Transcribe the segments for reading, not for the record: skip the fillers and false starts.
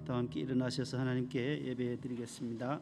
다 함께 일어나셔서 하나님께 예배 드리겠습니다.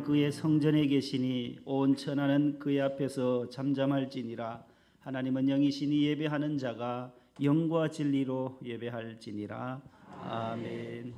그의 성전에 계시니 온 천하는 그의 앞에서 잠잠할지니라. 하나님은 영이시니 예배하는 자가 영과 진리로 예배할지니라. 아멘.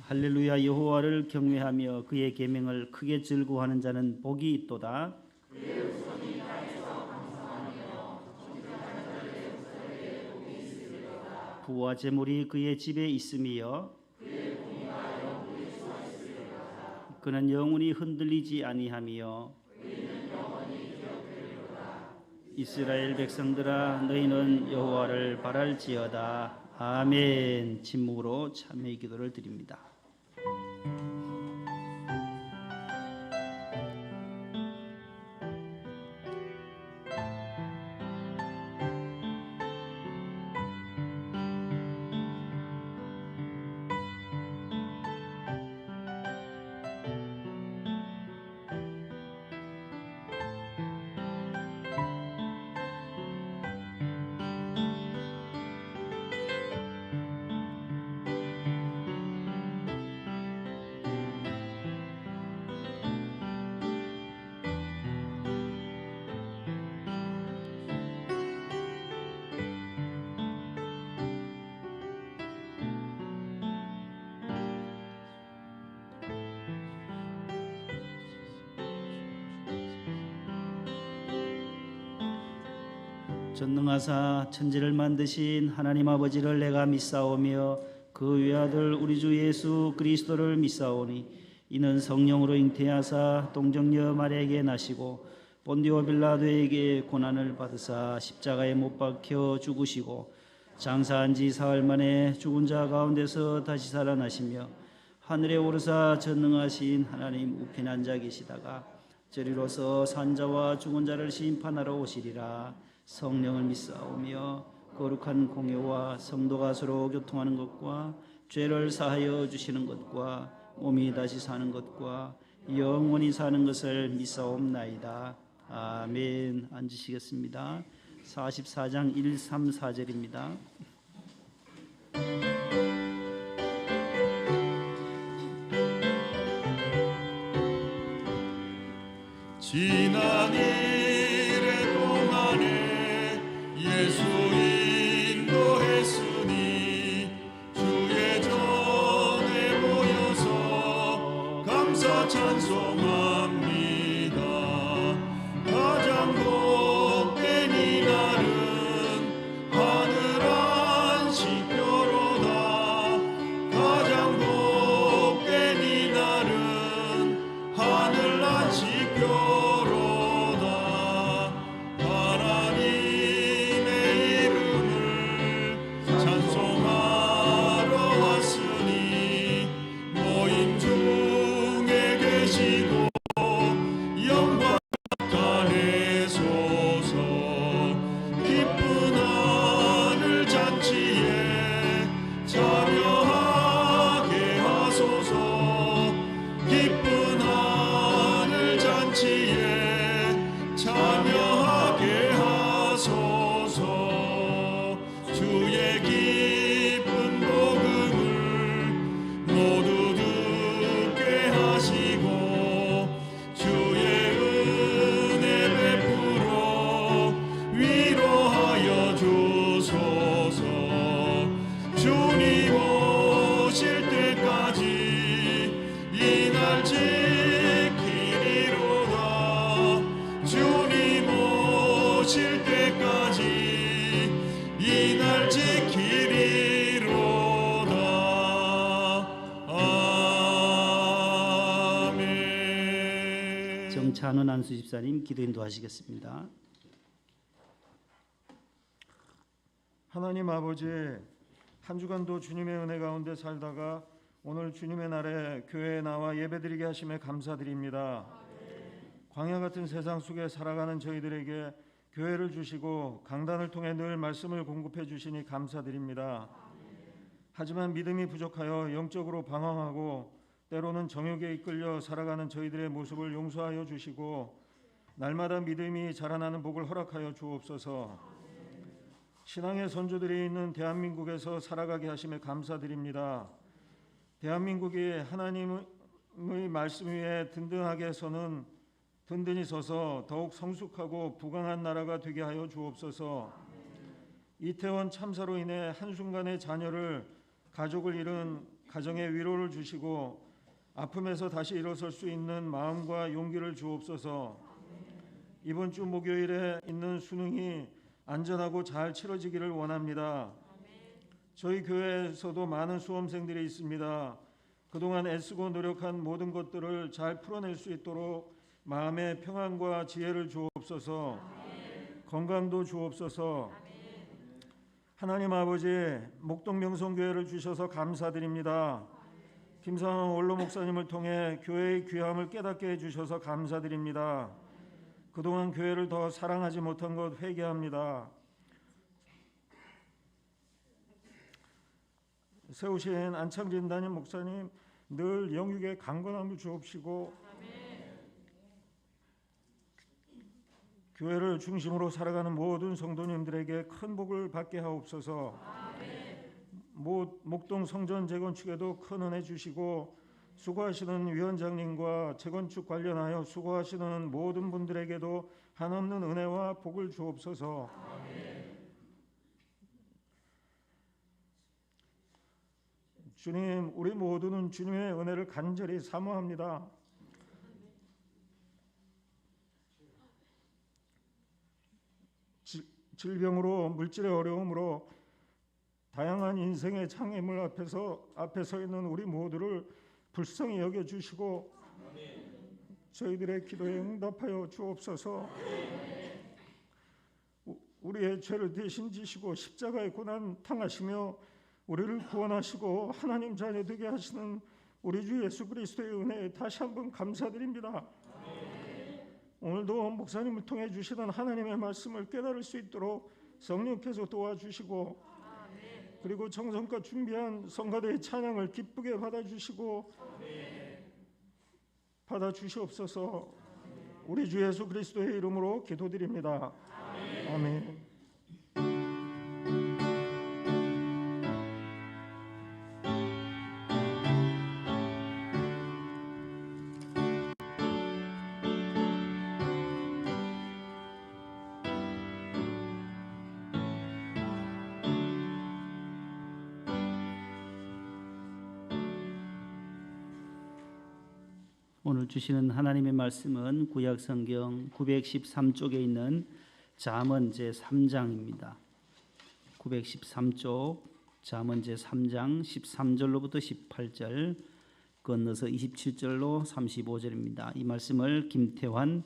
할렐루야. 여호와를 경외하며 그의 계명을 크게 즐거워하는 자는 복이 있도다. 부와 재물이 그의 집에 있음이여 그는 영원히 흔들리지 아니하며 이스라엘 백성들아 너희는 여호와를 바랄지어다. 아멘. 침묵으로 참회의 기도를 드립니다. 전능하사 천지를 만드신 하나님 아버지를 내가 믿사오며 그 외아들 우리 주 예수 그리스도를 믿사오니 이는 성령으로 잉태하사 동정녀 마리아에게 나시고 본디오 빌라도에게 고난을 받으사 십자가에 못 박혀 죽으시고 장사한 지 사흘 만에 죽은 자 가운데서 다시 살아나시며 하늘에 오르사 전능하신 하나님 우편 앉아 계시다가 저리로서 산자와 죽은 자를 심판하러 오시리라. 성령을 믿사오며 거룩한 공예와 성도가 서로 교통하는 것과 죄를 사하여 주시는 것과 몸이 다시 사는 것과 영원히 사는 것을 믿사옵나이다. 아멘. 앉으시겠습니다. 44장 1, 3, 4절입니다. 지난 일의 동안에 예수 인도했으니 주의 전 찬송합니다. 가장 복된 이날은 하늘 안식교로다. 가장 복된 이날은 하늘 안식교로다. 하나님의 이름을 찬송하러 왔으니 모임 중에 계시고 영광 나타내소서. 기쁜 하늘 잔치에 참여하게 하소서. 기쁜 하늘 잔치에 참여하게 하소서. 주의 기쁜 복음을 모두 듣게 하시고 주의 은혜 베풀어 위로하여 주소서. 주님 오실 때까지 이 날 지키리로다. 주님 오실 때까지 이 날 지키리로다. 아멘. 정찬원 안수 집사님 기도 인도하시겠습니다. 하나님 아버지, 한 주간도 주님의 은혜 가운데 살다가 오늘 주님의 날에 교회에 나와 예배드리게 하심에 감사드립니다. 광야 같은 세상 속에 살아가는 저희들에게 교회를 주시고 강단을 통해 늘 말씀을 공급해 주시니 감사드립니다. 하지만 믿음이 부족하여 영적으로 방황하고 때로는 정욕에 이끌려 살아가는 저희들의 모습을 용서하여 주시고 날마다 믿음이 자라나는 복을 허락하여 주옵소서. 신앙의 선조들이 있는 대한민국에서 살아가게 하심에 감사드립니다. 대한민국이 하나님의 말씀 위에 든든히 서서 더욱 성숙하고 부강한 나라가 되게 하여 주옵소서. 이태원 참사로 인해 한순간의 자녀를 가족을 잃은 가정에 위로를 주시고 아픔에서 다시 일어설 수 있는 마음과 용기를 주옵소서. 이번 주 목요일에 있는 수능이 안전하고 잘 치러지기를 원합니다. 저희 교회에서도 많은 수험생들이 있습니다. 그동안 애쓰고 노력한 모든 것들을 잘 풀어낼 수 있도록 마음의 평안과 지혜를 주옵소서. 건강도 주옵소서. 하나님 아버지, 목동명성교회를 주셔서 감사드립니다. 김상원 원로 목사님을 통해 교회의 귀함을 깨닫게 해주셔서 감사드립니다. 그동안 교회를 더 사랑하지 못한 것 회개합니다. 세우신 안창진 담임 목사님 늘 영육의 강건함을 주옵시고 교회를 중심으로 살아가는 모든 성도님들에게 큰 복을 받게 하옵소서. 목동 성전 재건축에도 큰 은혜 주시고 수고하시는 위원장님과 재건축 관련하여 수고하시는 모든 분들에게도 한없는 은혜와 복을 주옵소서. 주님, 우리 모두는 주님의 은혜를 간절히 사모합니다. 질병으로 물질의 어려움으로 다양한 인생의 장애물 앞에 서 있는 우리 모두를 불쌍히 여겨주시고 저희들의 기도에 응답하여 주옵소서. 우리의 죄를 대신 지시고 십자가의 고난 당하시며 우리를 구원하시고 하나님 자녀 되게 하시는 우리 주 예수 그리스도의 은혜에 다시 한번 감사드립니다. 오늘도 목사님을 통해 주시던 하나님의 말씀을 깨달을 수 있도록 성령께서 도와주시고 그리고 정성껏 준비한 성가대의 찬양을 기쁘게 받아주시고 받아주시옵소서. 우리 주 예수 그리스도의 이름으로 기도드립니다. 아멘. 오늘 주시는 하나님의 말씀은 구약 성경 913쪽에 있는 잠언 제3장입니다. 913쪽 잠언 제3장 13절로부터 18절 건너서 27절로 35절입니다. 이 말씀을 김태환,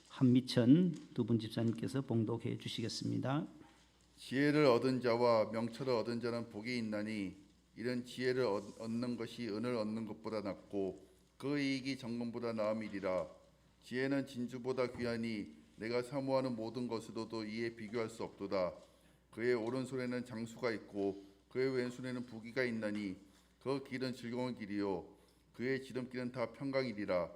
한미천 두 분 집사님께서 봉독해 주시겠습니다. 지혜를 얻은 자와 명철을 얻은 자는 복이 있나니 이런 지혜를 얻는 것이 은을 얻는 것보다 낫고 그 이익이 정금보다 나음이리라. 지혜는 진주보다 귀하니 내가 사모하는 모든 것으로도 이에 비교할 수 없도다. 그의 오른손에는 장수가 있고 그의 왼손에는 부귀가 있나니 그 길은 즐거운 길이요 그의 지름길은 다 평강이리라.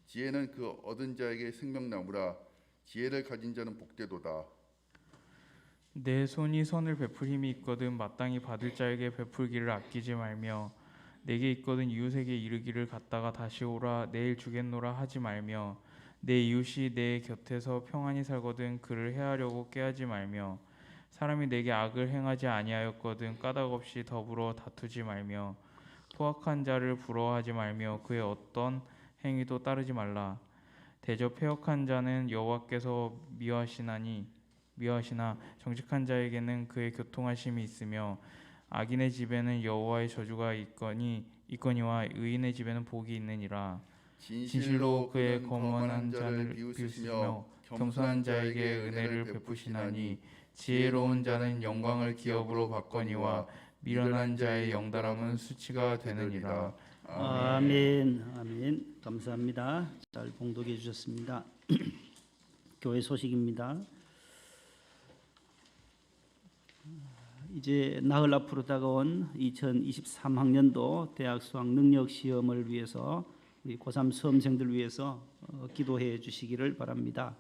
지혜는 그 얻은 자에게 생명나무라. 지혜를 가진 자는 복되도다. 내 손이 선을 베풀 힘이 있거든 마땅히 받을 자에게 베풀기를 아끼지 말며 내게 있거든 이웃에게 이르기를 갔다가 다시 오라 내일 주겠노라 하지 말며 내 이웃이 내 곁에서 평안히 살거든 그를 해하려고 꾀하지 말며 사람이 내게 악을 행하지 아니하였거든 까닭 없이 더불어 다투지 말며 포악한 자를 부러워하지 말며 그의 어떤 행위도 따르지 말라. 대저 패역한 자는 여호와께서 미워하시나 정직한 자에게는 그의 교통하심이 있으며 악인의 집에는 여호와의 저주가 있거니와 의인의 집에는 복이 있느니라. 진실로 그의 거만한 자를 비웃으시며 겸손한 자에게 은혜를 베푸시나니 지혜로운 자는 영광을 기업으로 받거니와 미련한 자의 영달함은 수치가 되느니라. 아멘. 아멘. 감사합니다. 잘 봉독해 주셨습니다. 교회 소식입니다. 이제 나흘 앞으로 다가온 2023학년도 대학 수학 능력 시험을 위해서 우리 고3 수험생들 위해서 기도해 주시기를 바랍니다.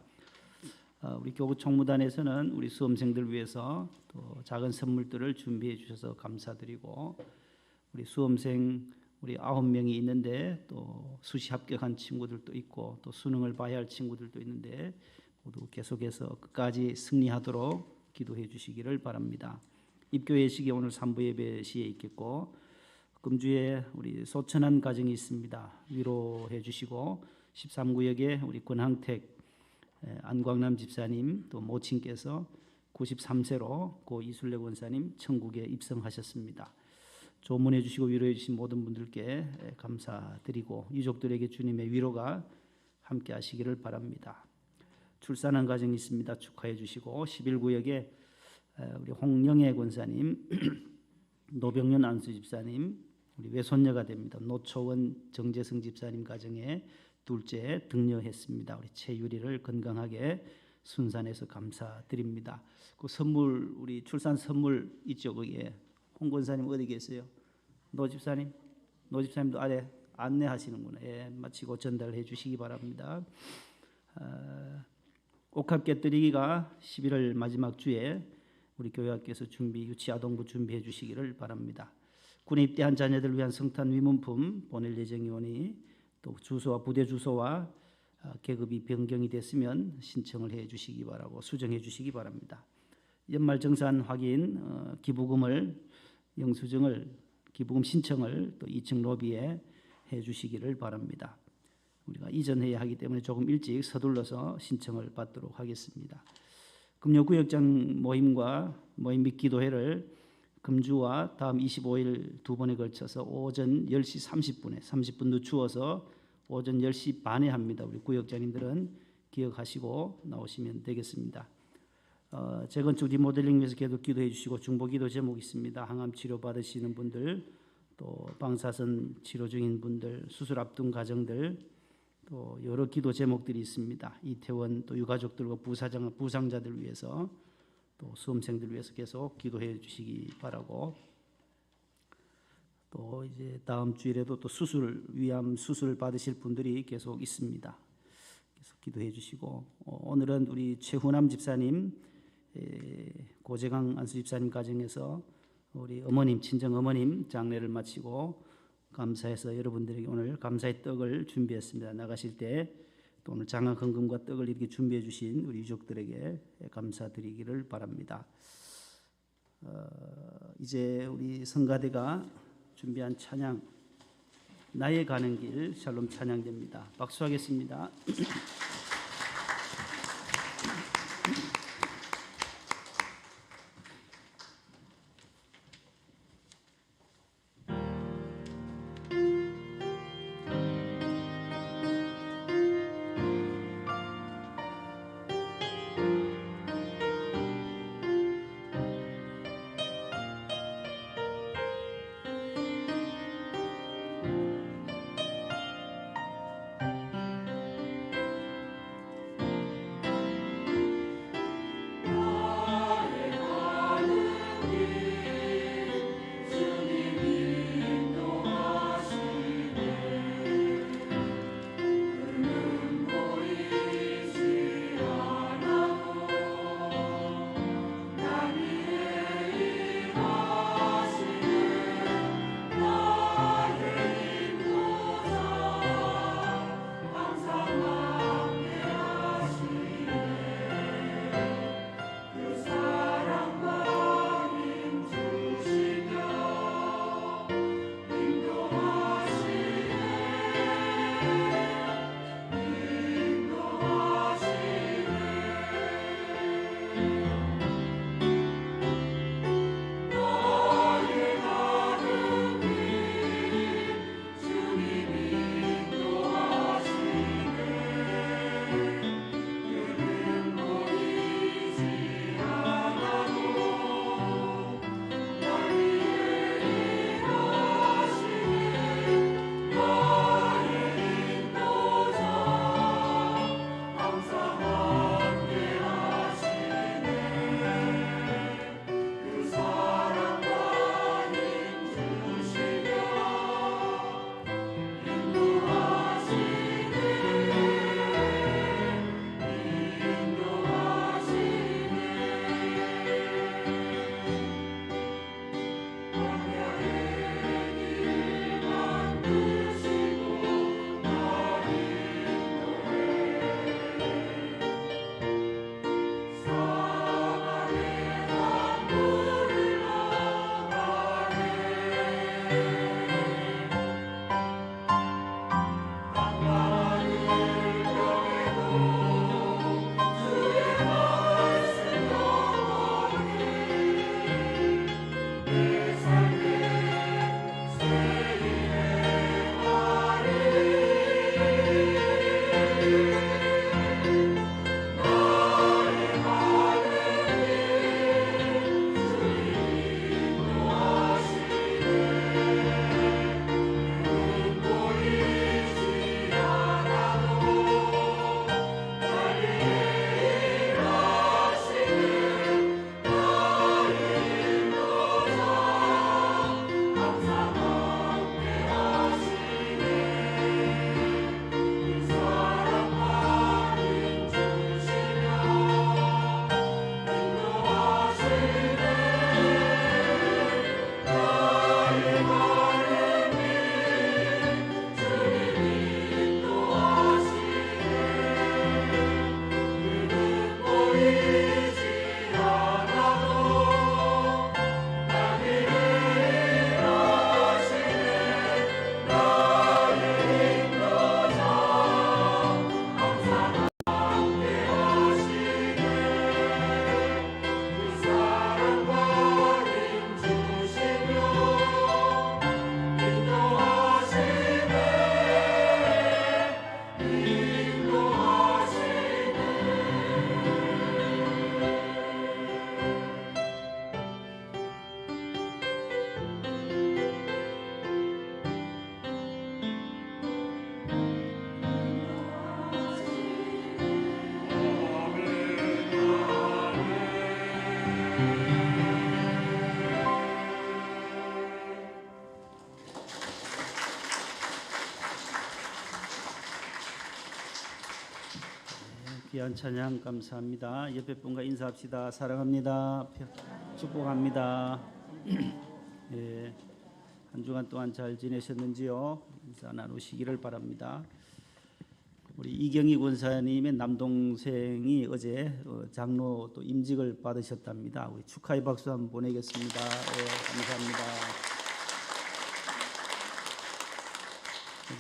우리 교부 총무단에서는 우리 수험생들 위해서 또 작은 선물들을 준비해 주셔서 감사드리고 우리 수험생 우리 9명이 있는데 또 수시 합격한 친구들도 있고 또 수능을 봐야 할 친구들도 있는데 모두 계속해서 끝까지 승리하도록 기도해 주시기를 바랍니다. 입교 예식이 오늘 3부 예배 시에 있겠고 금주에 우리 소천한 가정이 있습니다. 위로해 주시고 13구역에 우리 권항택 안광남 집사님 또 모친께서 93세로 고 이술래 권사님 천국에 입성하셨습니다. 조문해 주시고 위로해 주신 모든 분들께 감사드리고 유족들에게 주님의 위로가 함께 하시기를 바랍니다. 출산한 가정이 있습니다. 축하해 주시고 11구역에 우리 홍영애 권사님, 노병년 안수 집사님, 우리 외손녀가 됩니다. 노초원 정재승 집사님 가정에 둘째 등려했습니다. 우리 최유리를 건강하게 순산해서 감사드립니다. 그 선물 우리 출산 선물 있죠 거기에 홍 권사님 어디 계세요? 노 집사님도 아래 안내하시는구나. 예, 마치고 전달해 주시기 바랍니다. 옥합 깨뜨리기가 11월 마지막 주에 우리 교회학교에서 유치아동부 준비해 주시기를 바랍니다. 군에 입대한 자녀들 위한 성탄 위문품 보낼 예정이오니 또 주소와 부대 주소와 계급이 변경이 됐으면 신청을 해 주시기 바라고 수정해 주시기 바랍니다. 연말정산 확인 기부금을 영수증을 기부금 신청을 또 2층 로비에 해 주시기를 바랍니다. 우리가 이전해야 하기 때문에 조금 일찍 서둘러서 신청을 받도록 하겠습니다. 금요구역장 모임 및 기도회를 금주와 다음 25일 두 번에 걸쳐서 오전 10시 30분에 30분 늦추어서 오전 10시 반에 합니다. 우리 구역장님들은 기억하시고 나오시면 되겠습니다. 재건축 리모델링 위해서 계속 기도해 주시고 중보기도 제목 있습니다. 항암 치료 받으시는 분들 또 방사선 치료 중인 분들 수술 앞둔 가정들 또 여러 기도 제목들이 있습니다. 이태원 또 유가족들과 부상자들 위해서 또 수험생들 위해서 계속 기도해 주시기 바라고 또 이제 다음 주일에도 또 위암 수술 받으실 분들이 계속 있습니다. 계속 기도해 주시고 오늘은 우리 최훈남 집사님 고재강 안수 집사님 가정에서 우리 어머님 친정 어머님 장례를 마치고 감사해서 여러분들에게 오늘 감사의 떡을 준비했습니다. 나가실 때 또 오늘 장화 건금과 떡을 이렇게 준비해 주신 우리 유족들에게 감사드리기를 바랍니다. 이제 우리 성가대가 준비한 찬양 나의 가는 길 샬롬 찬양됩니다. 박수하겠습니다. 귀한 찬양 감사합니다. 옆에 분과 인사합시다. 사랑합니다. 축복합니다. 예, 한 주간 동안 잘 지내셨는지요? 인사 나누시기를 바랍니다. 우리 이경희 권사님의 남동생이 어제 장로 또 임직을 받으셨답니다. 우리 축하의 박수 한번 보내겠습니다. 예, 감사합니다.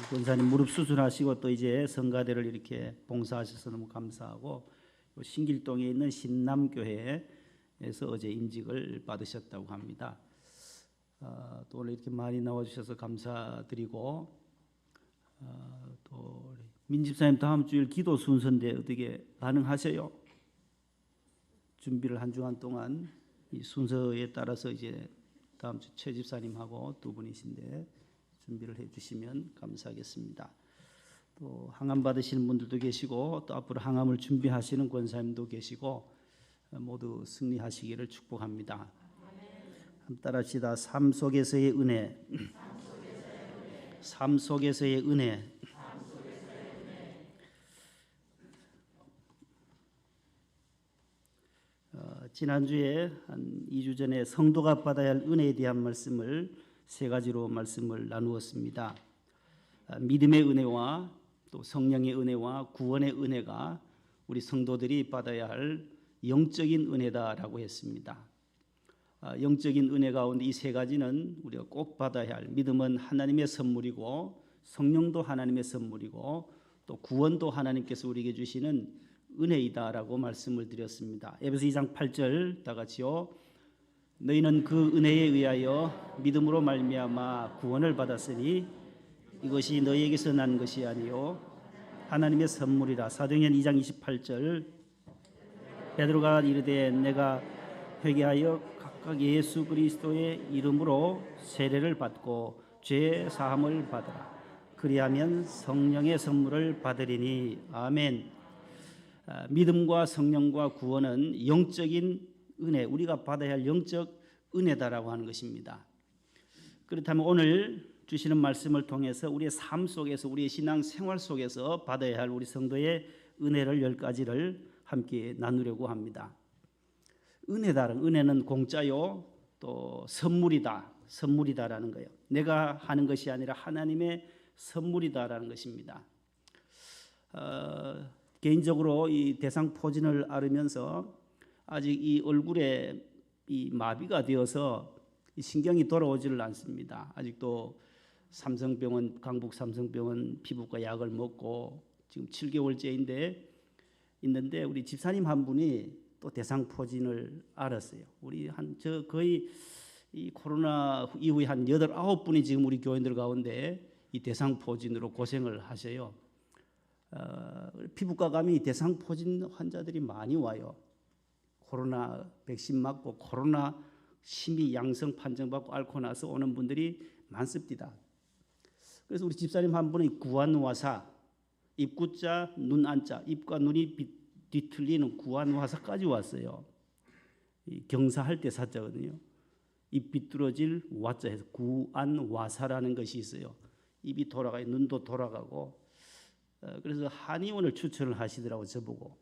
권사님 무릎 수술하시고 또 이제 성가대를 이렇게 봉사하셔서 너무 감사하고, 신길동에 있는 신남교회에서 어제 임직을 받으셨다고 합니다. 또 오늘 이렇게 많이 나와주셔서 감사드리고, 또 민집사님 다음 주일 기도 순서인데 어떻게 가능하세요? 준비를 한 주간 동안 이 순서에 따라서 이제 다음 주 최 집사님하고 두 분이신데 준비를 해주시면 감사하겠습니다. 또 항암 받으시는 분들도 계시고 또 앞으로 항암을 준비하시는 권사님도 계시고 모두 승리하시기를 축복합니다. 한번 따라합시다. 삶 속에서의 은혜, 삶 속에서의 은혜. 지난주에 한 2주 전에 성도가 받아야 할 은혜에 대한 말씀을 세 가지로 말씀을 나누었습니다. 믿음의 은혜와 또 성령의 은혜와 구원의 은혜가 우리 성도들이 받아야 할 영적인 은혜다라고 했습니다. 영적인 은혜 가운데 이 세 가지는 우리가 꼭 받아야 할, 믿음은 하나님의 선물이고 성령도 하나님의 선물이고 또 구원도 하나님께서 우리에게 주시는 은혜이다라고 말씀을 드렸습니다. 에베소 2장 8절 다 같이요. 너희는 그 은혜에 의하여 믿음으로 말미암아 구원을 받았으니 이것이 너희에게서 난 것이 아니요 하나님의 선물이라. 사도행전 2장 28절 베드로가 이르되 내가 회개하여 각각 예수 그리스도의 이름으로 세례를 받고 죄 사함을 받으라. 그리하면 성령의 선물을 받으리니. 아멘. 믿음과 성령과 구원은 영적인 은혜, 우리가 받아야 할 영적 은혜다라고 하는 것입니다. 그렇다면 오늘 주시는 말씀을 통해서 우리의 삶 속에서, 우리의 신앙 생활 속에서 받아야 할 우리 성도의 은혜를 10가지를 함께 나누려고 합니다. 은혜다는, 은혜는 공짜요 또 선물이다라는 거예요. 내가 하는 것이 아니라 하나님의 선물이다라는 것입니다. 개인적으로 이 대상포진을 앓으면서 아직 이 얼굴에 이 마비가 되어서 신경이 돌아오지를 않습니다. 아직도 삼성병원, 강북 삼성병원 피부과 약을 먹고 지금 7개월째인데 있는데, 우리 집사님 한 분이 또 대상포진을 앓았어요. 우리 거의 이 코로나 이후에 한 8, 9분이 지금 우리 교인들 가운데 이 대상포진으로 고생을 하셔요. 피부과 감이 대상포진 환자들이 많이 와요. 코로나 백신 맞고 코로나 심히 양성 판정받고 앓고 나서 오는 분들이 많습니다. 그래서 우리 집사님 한 분이 구안와사, 입구자 눈 안자, 입과 눈이 뒤틀리는 구안와사까지 왔어요. 경사할 때 사자거든요. 입 비뚤어질 와자에서 구안와사라는 것이 있어요. 입이 돌아가요. 눈도 돌아가고. 그래서 한의원을 추천을 하시더라고. 저보고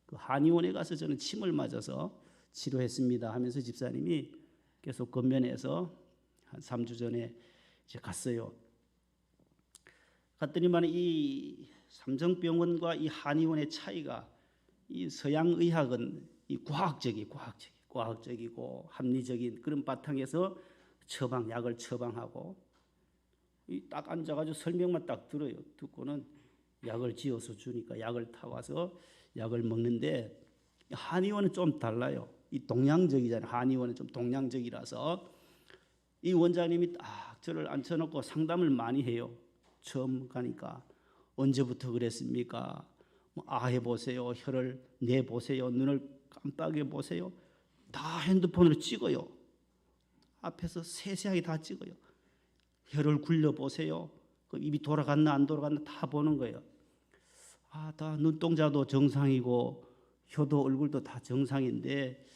그 한의원에 가서 저는 침을 맞아서 치료했습니다 하면서 집사님이 계속 건면해서 한 3주 전에 이제 갔어요. 갔더니만 이 삼성병원과 이 한의원의 차이가, 이 서양 의학은 이 과학적이고 합리적인 그런 바탕에서 약을 처방하고 딱 앉아가지고 설명만 딱 들어요. 듣고는 약을 지어서 주니까 약을 타와서 약을 먹는데, 한의원은 좀 달라요. 이 동양적이잖아요. 한의원은 좀 동양적이라서 이 원장님이 딱 저를 앉혀놓고 상담을 많이 해요. 처음 가니까 언제부터 그랬습니까? 해보세요. 혀를 내보세요. 눈을 깜빡여 보세요. 다 핸드폰으로 찍어요. 앞에서 세세하게 다 찍어요. 혀를 굴려보세요. 그 입이 돌아갔나 안 돌아갔나 다 보는 거예요. 다 눈동자도 정상이고 혀도 얼굴도 다 정상인데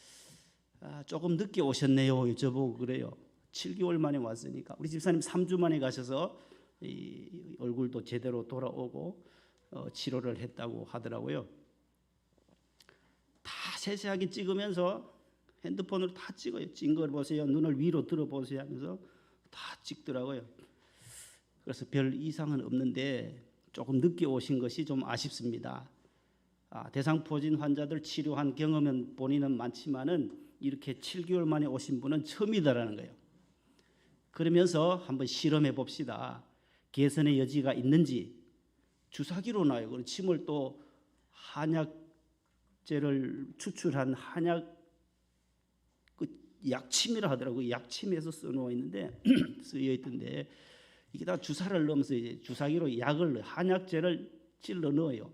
조금 늦게 오셨네요. 저보고 그래요. 7개월 만에 왔으니까. 우리 집사님 3주 만에 가셔서 이 얼굴도 제대로 돌아오고 치료를 했다고 하더라고요. 다 세세하게 찍으면서 핸드폰으로 다 찍어요. 찐 걸 보세요. 눈을 위로 들어보세요 하면서 다 찍더라고요. 그래서 별 이상은 없는데 조금 늦게 오신 것이 좀 아쉽습니다. 대상포진 환자들 치료한 경험은 본인은 많지만은 이렇게 7개월 만에 오신 분은 처음이다라는 거예요. 그러면서 한번 실험해 봅시다. 개선의 여지가 있는지 주사기로 나요. 그리고 침을 또 한약재를 추출한 한약 그 약침이라 하더라고요. 약침에서 써놓아 있는데 쓰여 있던데 이게 다 주사를 넣으면서 이제 주사기로 약을 한약재를 찔러 넣어요.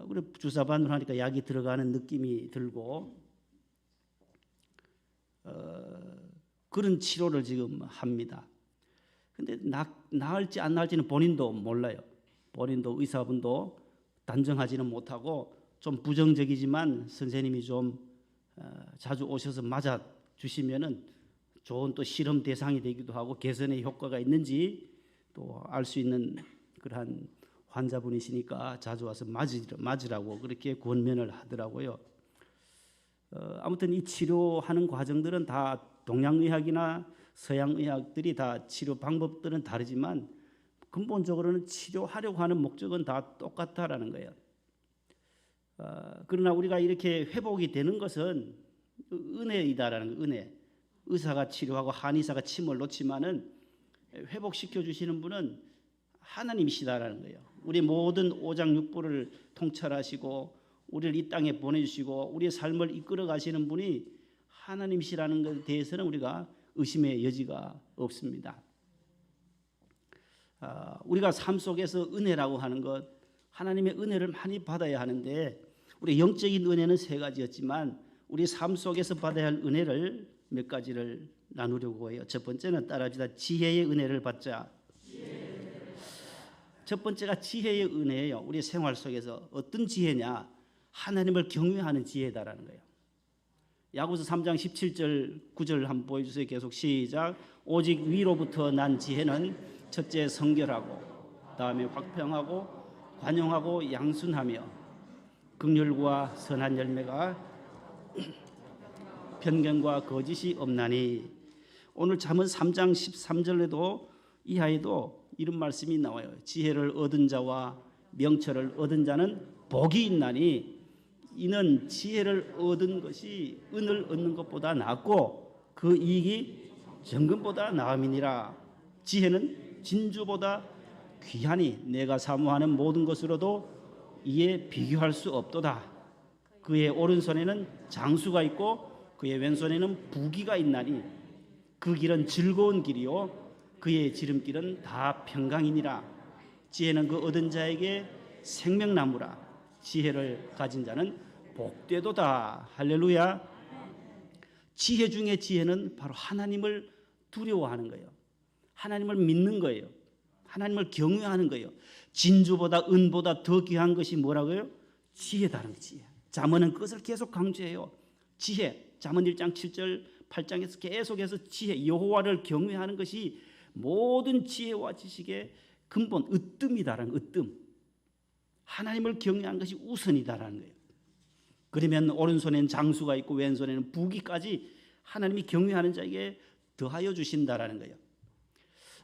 그래 주사반으로 하니까 약이 들어가는 느낌이 들고 그런 치료를 지금 합니다. 근데 나을지 안 나을지는 본인도 몰라요. 본인도 의사분도 단정하지는 못하고 좀 부정적이지만 선생님이 좀 자주 오셔서 맞아 주시면은 좋은 또 실험 대상이 되기도 하고 개선의 효과가 있는지 또 알 수 있는 그러한 환자분이시니까 자주 와서 맞으라고 그렇게 권면을 하더라고요. 아무튼 이 치료하는 과정들은 다 동양의학이나 서양의학들이 다 치료 방법들은 다르지만 근본적으로는 치료하려고 하는 목적은 다 똑같다라는 거예요. 그러나 우리가 이렇게 회복이 되는 것은 은혜이다라는 거, 은혜. 의사가 치료하고 한의사가 침을 놓지만은 회복시켜 주시는 분은 하나님이시다라는 거예요. 우리 모든 오장육부를 통찰하시고 우리를 이 땅에 보내주시고 우리의 삶을 이끌어 가시는 분이 하나님이시라는 것에 대해서는 우리가 의심의 여지가 없습니다. 우리가 삶 속에서 은혜라고 하는 것, 하나님의 은혜를 많이 받아야 하는데 우리 영적인 은혜는 세 가지였지만 우리 삶 속에서 받아야 할 은혜를 몇 가지를 나누려고 해요. 첫 번째는 따라합시다. 지혜의 은혜를 받자. 첫 번째가 지혜의 은혜예요. 우리 생활 속에서 어떤 지혜냐? 하나님을 경외하는 지혜다라는 거예요. 야고보서 3장 17절 9절 한번 보여주세요. 계속 시작. 오직 위로부터 난 지혜는 첫째 성결하고 다음에 화평하고 관용하고 양순하며 긍휼과 선한 열매가 편견과 거짓이 없나니. 오늘 잠언 3장 13절에도 이하에도 이런 말씀이 나와요. 지혜를 얻은 자와 명철을 얻은 자는 복이 있나니 이는 지혜를 얻은 것이 은을 얻는 것보다 낫고 그 이익이 정금보다 나음이니라. 지혜는 진주보다 귀하니 내가 사모하는 모든 것으로도 이에 비교할 수 없도다. 그의 오른손에는 장수가 있고 그의 왼손에는 부귀가 있나니 그 길은 즐거운 길이요 그의 지름길은 다 평강이니라. 지혜는 그 얻은 자에게 생명나무라. 지혜를 가진 자는 복되도다. 할렐루야. 지혜 중에 지혜는 바로 하나님을 두려워하는 거예요. 하나님을 믿는 거예요. 하나님을 경외하는 거예요. 진주보다 은보다 더 귀한 것이 뭐라고요? 지혜다는 지혜. 잠언은 그것을 계속 강조해요. 지혜. 잠언 1장 7절 8장에서 계속해서 지혜, 여호와를 경외하는 것이 모든 지혜와 지식의 근본, 으뜸이다라는 으뜸. 하나님을 경외하는 것이 우선이다라는 거예요. 그러면 오른손에는 장수가 있고 왼손에는 부귀까지 하나님이 경외하는 자에게 더하여 주신다라는 거예요.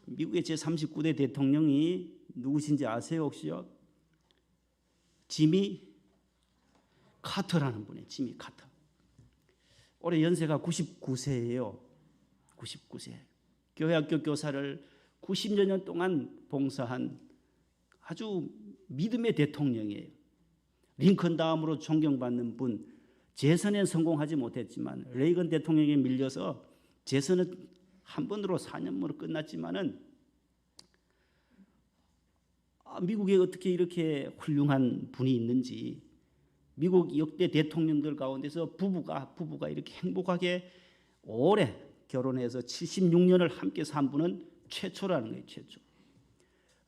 미국의 제39대 대통령이 누구신지 아세요 혹시요? 지미 카터라는 분이에요. 지미 카터. 올해 연세가 99세예요. 99세. 교회학교 교사를 90여 년 동안 봉사한 아주 믿음의 대통령이에요. 링컨 다음으로 존경받는 분. 재선엔 성공하지 못했지만 레이건 대통령에 밀려서 재선은 한 번으로 4년으로 끝났지만은 미국에 어떻게 이렇게 훌륭한 분이 있는지, 미국 역대 대통령들 가운데서 부부가 이렇게 행복하게 오래 결혼해서 76년을 함께 산 분은 최초라는 거예요. 최초.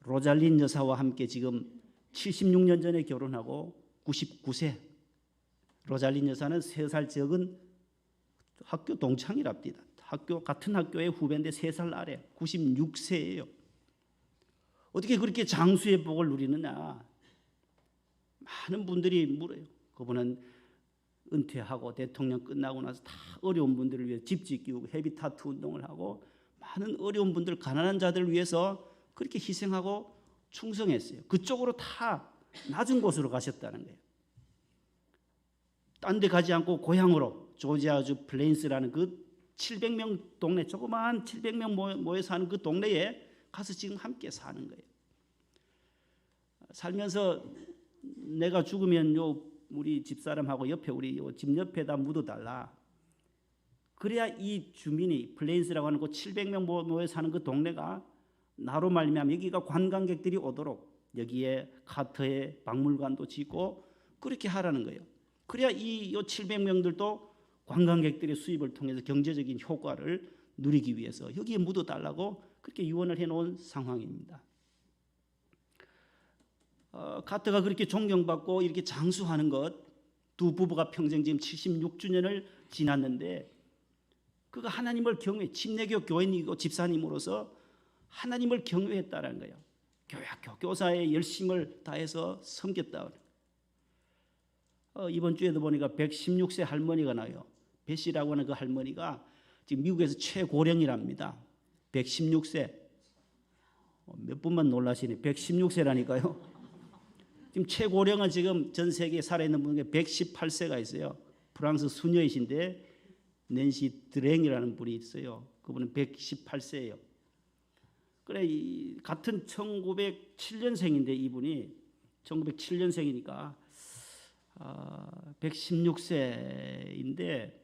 로잘린 여사와 함께 지금 76년 전에 결혼하고 99세. 로잘린 여사는 3살 적은 학교 동창이랍니다. 같은 학교의 후배인데 3살 아래 96세예요. 어떻게 그렇게 장수의 복을 누리느냐? 많은 분들이 물어요. 그분은 은퇴하고 대통령 끝나고 나서 다 어려운 분들을 위해 집 짓기고 헤비타트 운동을 하고 많은 어려운 분들, 가난한 자들을 위해서 그렇게 희생하고 충성했어요. 그쪽으로 다 낮은 곳으로 가셨다는 거예요. 딴 데 가지 않고 고향으로 조지아주 플레인스라는 그 700명 동네, 조그마한 700명 모여 사는 그 동네에 가서 지금 함께 사는 거예요. 살면서 내가 죽으면 요 우리 집사람하고 옆에 우리 요 집 옆에다 묻어달라. 그래야 이 주민이 플레인스라고 하는 곳 700명 모여 사는 그 동네가 나로 말미암아 여기가 관광객들이 오도록 여기에 카터에 박물관도 짓고 그렇게 하라는 거예요. 그래야 이 700명들도 관광객들의 수입을 통해서 경제적인 효과를 누리기 위해서 여기에 묻어달라고 그렇게 유언을 해놓은 상황입니다. 카터가 그렇게 존경받고 이렇게 장수하는 것, 두 부부가 평생 지금 76주년을 지났는데 그가 하나님을 경외, 침례교 교인이고 집사님으로서 하나님을 경외했다는 거예요. 교학교 교사의 열심을 다해서 섬겼다. 이번 주에도 보니까 116세 할머니가 나요. 베시라고 하는 그 할머니가 지금 미국에서 최고령이랍니다. 116세. 몇 분만 놀라시네. 116세라니까요. 지금 최고령은 지금 전 세계에 살아있는 분 중에 118세가 있어요. 프랑스 수녀이신데 낸시 드랭이라는 분이 있어요. 그분은 118세예요. 그래 같은 1907년생인데 이분이 1907년생이니까 116세인데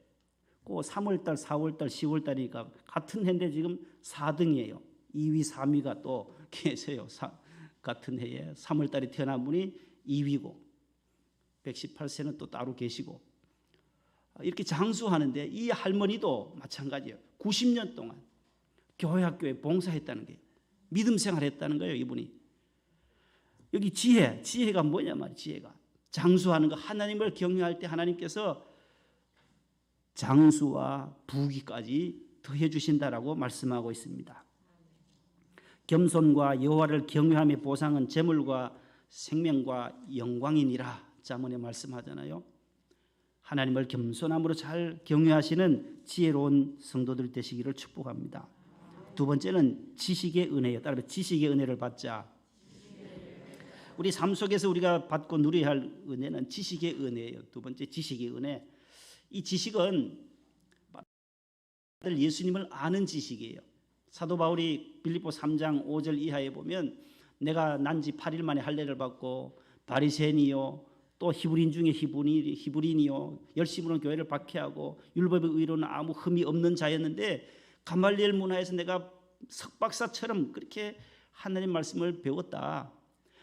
그 3월달, 4월달, 10월달이니까 같은 해인데 지금 4등이에요. 2위, 3위가 또 계세요. 같은 해에 3월달에 태어난 분이 2위고 118세는 또 따로 계시고 이렇게 장수하는데 이 할머니도 마찬가지예요. 90년 동안 교회 학교에 봉사했다는 게 믿음 생활했다는 거예요. 이분이 여기 지혜가 뭐냐 말이에요. 지혜가 장수하는 거 하나님을 경외할 때 하나님께서 장수와 부귀까지 더해 주신다라고 말씀하고 있습니다. 겸손과 여호와를 경외함의 보상은 재물과 생명과 영광이니라 잠언에 말씀하잖아요. 하나님을 겸손함으로 잘 경외하시는 지혜로운 성도들 되시기를 축복합니다. 두 번째는 지식의 은혜예요. 따라서 지식의 은혜를 받자. 우리 삶 속에서 우리가 받고 누려야 할 은혜는 지식의 은혜예요. 두 번째 지식의 은혜. 이 지식은 예수님을 아는 지식이에요. 사도 바울이 빌립보 3장 5절 이하에 보면 내가 난 지 8일 만에 할례를 받고 바리새인이요 또 히브리인 중에 히브리인이요 열심으로 교회를 박해하고 율법의 의로는 아무 흠이 없는 자였는데 가말리엘 문화에서 내가 석박사처럼 그렇게 하나님 말씀을 배웠다.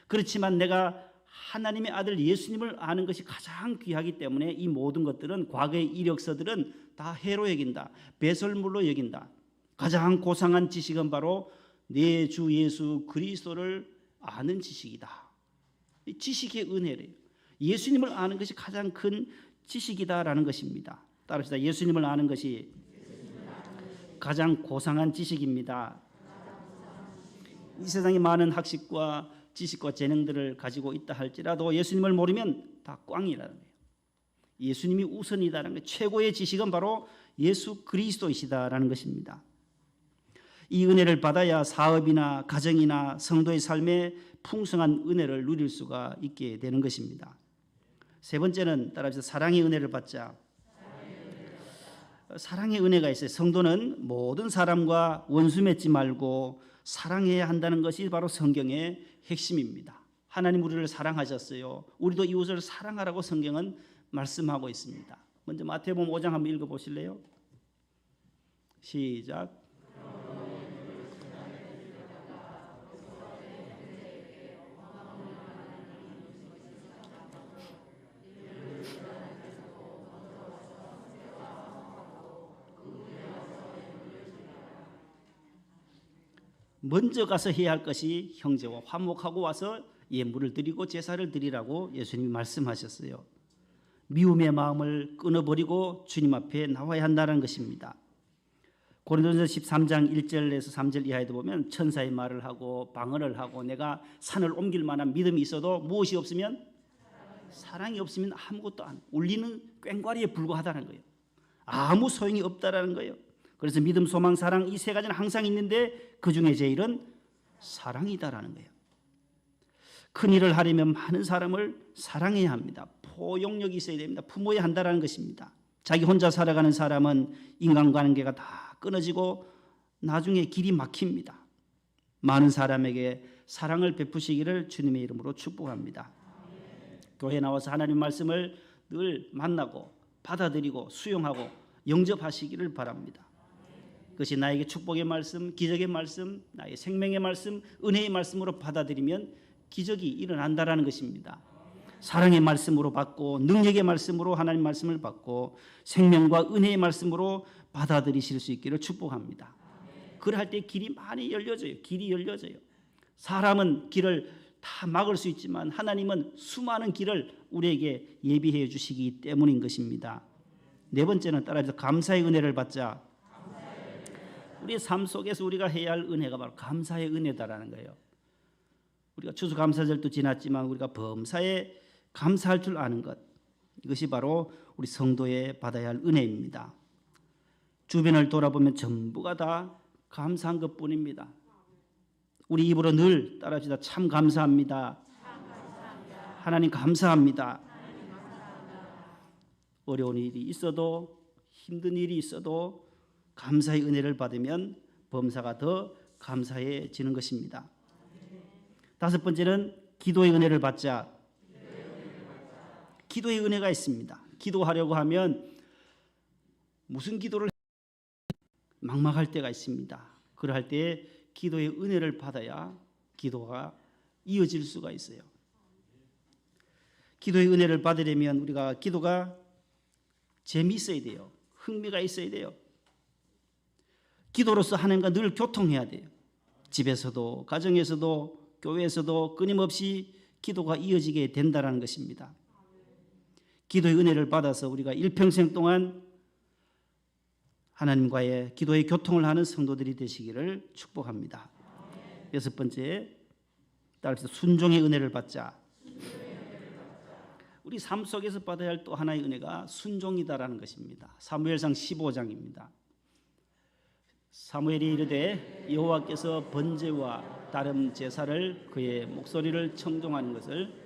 그렇지만 내가 하나님의 아들 예수님을 아는 것이 가장 귀하기 때문에 이 모든 것들은 과거의 이력서들은 다 해로 여긴다. 배설물로 여긴다. 가장 고상한 지식은 바로 내 주 예수 그리스도를 아는 지식이다. 이 지식의 은혜래요. 예수님을 아는 것이 가장 큰 지식이다라는 것입니다. 따릅시다. 예수님을 아는 것이 가장 고상한 지식입니다. 이 세상에 많은 학식과 지식과 재능들을 가지고 있다 할지라도 예수님을 모르면 다 꽝이라는 거예요. 예수님이 우선이다라는 거예요. 최고의 지식은 바로 예수 그리스도이시다라는 것입니다. 이 은혜를 받아야 사업이나 가정이나 성도의 삶에 풍성한 은혜를 누릴 수가 있게 되는 것입니다. 세 번째는 따라서 사랑의 은혜를 받자. 사랑의 은혜가 있어요. 성도는 모든 사람과 원수 맺지 말고 사랑해야 한다는 것이 바로 성경의 핵심입니다. 하나님 우리를 사랑하셨어요. 우리도 이웃을 사랑하라고 성경은 말씀하고 있습니다. 먼저 마태복음 5장 한번 읽어보실래요? 시작. 먼저 가서 해야 할 것이 형제와 화목하고 와서 예물을 드리고 제사를 드리라고 예수님이 말씀하셨어요. 미움의 마음을 끊어버리고 주님 앞에 나와야 한다는 것입니다. 고린도전서 13장 1절에서 3절 이하에도 보면 천사의 말을 하고 방언을 하고 내가 산을 옮길 만한 믿음이 있어도 무엇이 없으면 사랑이 없으면 아무것도 안 울리는 꽹과리에 불과하다는 거예요. 아무 소용이 없다라는 거예요. 그래서 믿음, 소망, 사랑 이 세 가지는 항상 있는데 그중에 제일은 사랑이다라는 거예요. 큰 일을 하려면 많은 사람을 사랑해야 합니다. 포용력이 있어야 됩니다. 품어야 한다라는 것입니다. 자기 혼자 살아가는 사람은 인간관계가 다 끊어지고 나중에 길이 막힙니다. 많은 사람에게 사랑을 베푸시기를 주님의 이름으로 축복합니다. 교회에 나와서 하나님 말씀을 늘 만나고 받아들이고 수용하고 영접하시기를 바랍니다. 그것이 나에게 축복의 말씀, 기적의 말씀, 나의 생명의 말씀, 은혜의 말씀으로 받아들이면 기적이 일어난다라는 것입니다. 사랑의 말씀으로 받고 능력의 말씀으로 하나님 말씀을 받고 생명과 은혜의 말씀으로 받아들이실 수 있기를 축복합니다. 그럴 때 길이 많이 열려져요. 길이 열려져요. 사람은 길을 다 막을 수 있지만 하나님은 수많은 길을 우리에게 예비해 주시기 때문인 것입니다. 네 번째는 따라서 감사의 은혜를 받자. 우리의 삶 속에서 우리가 해야 할 은혜가 바로 감사의 은혜다라는 거예요. 우리가 추수감사절도 지났지만 우리가 범사에 감사할 줄 아는 것, 이것이 바로 우리 성도에 받아야 할 은혜입니다. 주변을 돌아보면 전부가 다 감사한 것뿐입니다. 우리 입으로 늘 따라합시다. 참 감사합니다. 하나님 감사합니다. 어려운 일이 있어도 힘든 일이 있어도 감사의 은혜를 받으면 범사가 더 감사해지는 것입니다. 다섯 번째는 기도의 은혜를 받자. 기도의 은혜가 있습니다. 기도하려고 하면 무슨 기도를 막막할 때가 있습니다. 그럴 때 기도의 은혜를 받아야 기도가 이어질 수가 있어요. 기도의 은혜를 받으려면 우리가 기도가 재미있어야 돼요. 흥미가 있어야 돼요. 기도로서 하나님과 늘 교통해야 돼요. 집에서도 가정에서도 교회에서도 끊임없이 기도가 이어지게 된다는 것입니다. 기도의 은혜를 받아서 우리가 일평생 동안 하나님과의 기도의 교통을 하는 성도들이 되시기를 축복합니다. 여섯 번째, 따라서 순종의 은혜를 받자. 우리 삶 속에서 받아야 할 또 하나의 은혜가 순종이다라는 것입니다. 사무엘상 15장입니다. 사무엘이 이르되 여호와께서 번제와 다른 제사를 그의 목소리를 청종하는 것을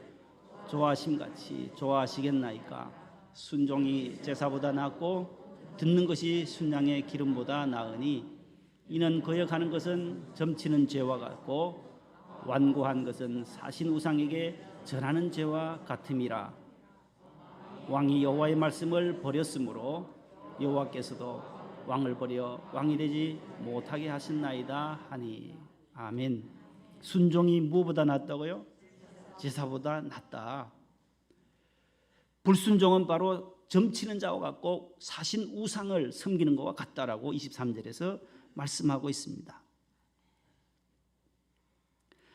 좋아하심같이 좋아하시겠나이까. 순종이 제사보다 낫고 듣는 것이 순양의 기름보다 나으니 이는 거역하는 것은 점치는 죄와 같고 완고한 것은 사신 우상에게 절하는 죄와 같음이라. 왕이 여호와의 말씀을 버렸으므로 여호와께서도 왕을 버려 왕이 되지 못하게 하셨나이다 하니. 아멘. 순종이 무엇보다 낫다고요? 제사보다 낫다. 불순종은 바로 점치는 자와 같고 사신 우상을 섬기는 것과 같다라고 23절에서 말씀하고 있습니다.